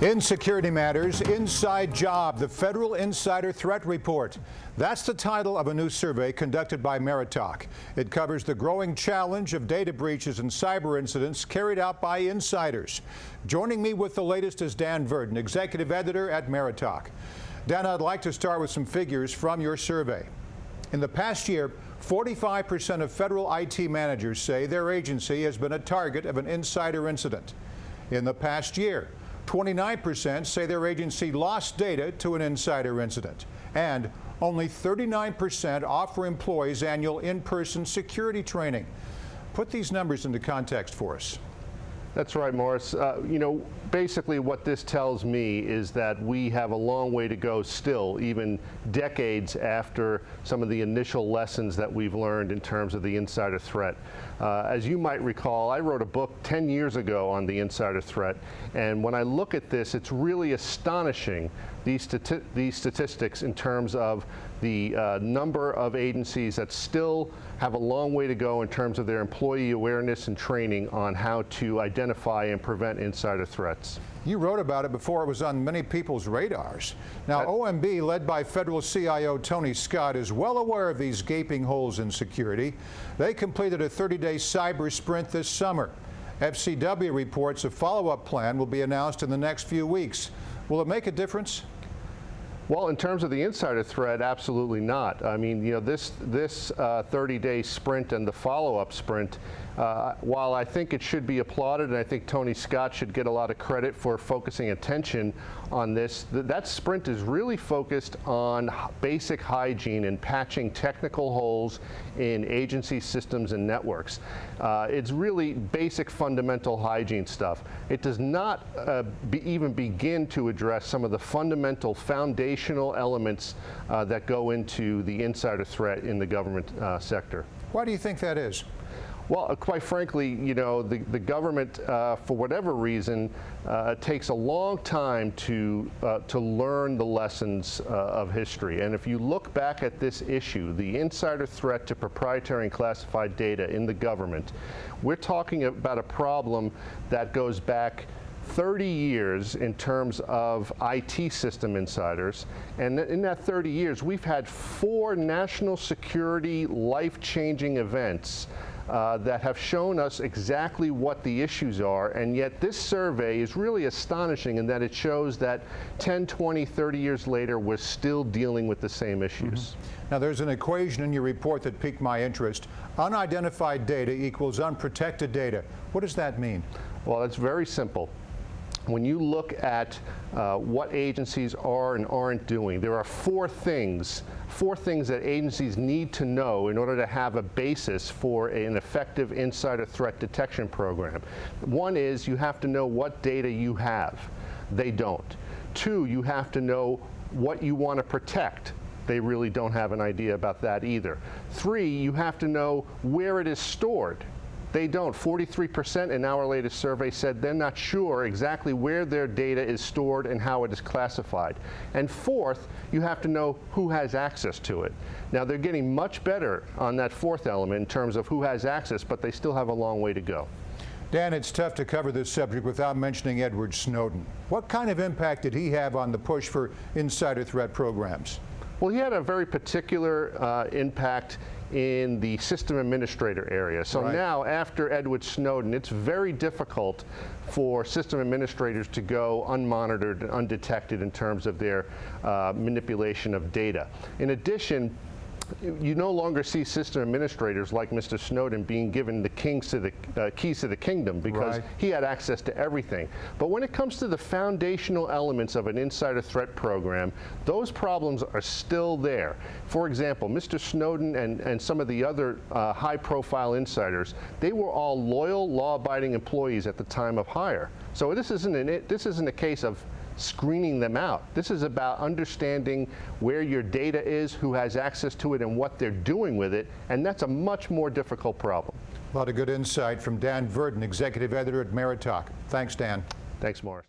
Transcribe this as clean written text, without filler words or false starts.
In security matters, Inside Job, the Federal Insider Threat Report. That's the title of a new survey conducted by MeriTalk. It covers the growing challenge of data breaches and cyber incidents carried out by insiders. Joining me with the latest is Dan Verton, executive editor at MeriTalk. Dan, I'd like to start with some figures from your survey. In the past year, 45% of federal IT managers say their agency has been a target of an insider incident. In the past year, 29% say their agency lost data to an insider incident, and only 39% offer employees annual in-person security training. Put these numbers into context for us. That's right, Morris. Basically what this tells me is that we have a long way to go still, even decades after some of the initial lessons that we've learned in terms of the insider threat. As you might recall, I wrote a book 10 years ago on the insider threat, and when I look at this, it's really astonishing, these statistics in terms of the number of agencies that still have a long way to go in terms of their employee awareness and training on how to identify and prevent insider threats. You wrote about it before it was on many people's radars. Now, OMB, led by federal CIO Tony Scott, is well aware of these gaping holes in security. They completed a 30-day cyber sprint this summer. FCW reports a follow-up plan will be announced in the next few weeks. Will it make a difference? Well, in terms of the insider threat, absolutely not. I mean, this 30-day sprint and the follow-up sprint, while I think it should be applauded, and I think Tony Scott should get a lot of credit for focusing attention on this, that sprint is really focused on basic hygiene and patching technical holes in agency systems and networks. It's really basic fundamental hygiene stuff. It does not even begin to address some of the fundamental foundational elements that go into the insider threat in the government sector. Why do you think that is? Well, quite frankly, the government, for whatever reason, takes a long time to learn the lessons of history. And if you look back at this issue, the insider threat to proprietary and classified data in the government, we're talking about a problem that goes back 30 years in terms of IT system insiders, and in that 30 years we've had 4 national security life-changing events that have shown us exactly what the issues are, and yet this survey is really astonishing in that it shows that 10, 20, 30 years later we're still dealing with the same issues. Now, there's an equation in your report that piqued my interest. Unidentified data equals unprotected data. What does that mean? Well, it's very simple. When you look at what agencies are and aren't doing, there are 4 things that agencies need to know in order to have a basis for an effective insider threat detection program. One is you have to know what data you have. They don't. 2, you have to know what you want to protect. They really don't have an idea about that either. 3, you have to know where it is stored. They don't. 43% in our latest survey said they're not sure exactly where their data is stored and how it is classified. And 4th, you have to know who has access to it. Now, they're getting much better on that 4th element in terms of who has access, but they still have a long way to go. Dan, it's tough to cover this subject without mentioning Edward Snowden. What kind of impact did he have on the push for insider threat programs? Well, he had a very particular impact in the system administrator area. So now, after Edward Snowden, it's very difficult for system administrators to go unmonitored and undetected in terms of their manipulation of data. In addition, you no longer see system administrators like Mr. Snowden being given the keys to the kingdom, because he had access to everything. But when it comes to the foundational elements of an insider threat program, those problems are still there. For example, Mr. Snowden and some of the other high-profile insiders, they were all loyal, law-abiding employees at the time of hire. So this isn't a case of screening them out. This is about understanding where your data is, who has access to it, and what they're doing with it, and that's a much more difficult problem. A lot of good insight from Dan Verton, executive editor at MeriTalk. Thanks, Dan. Thanks, Morris.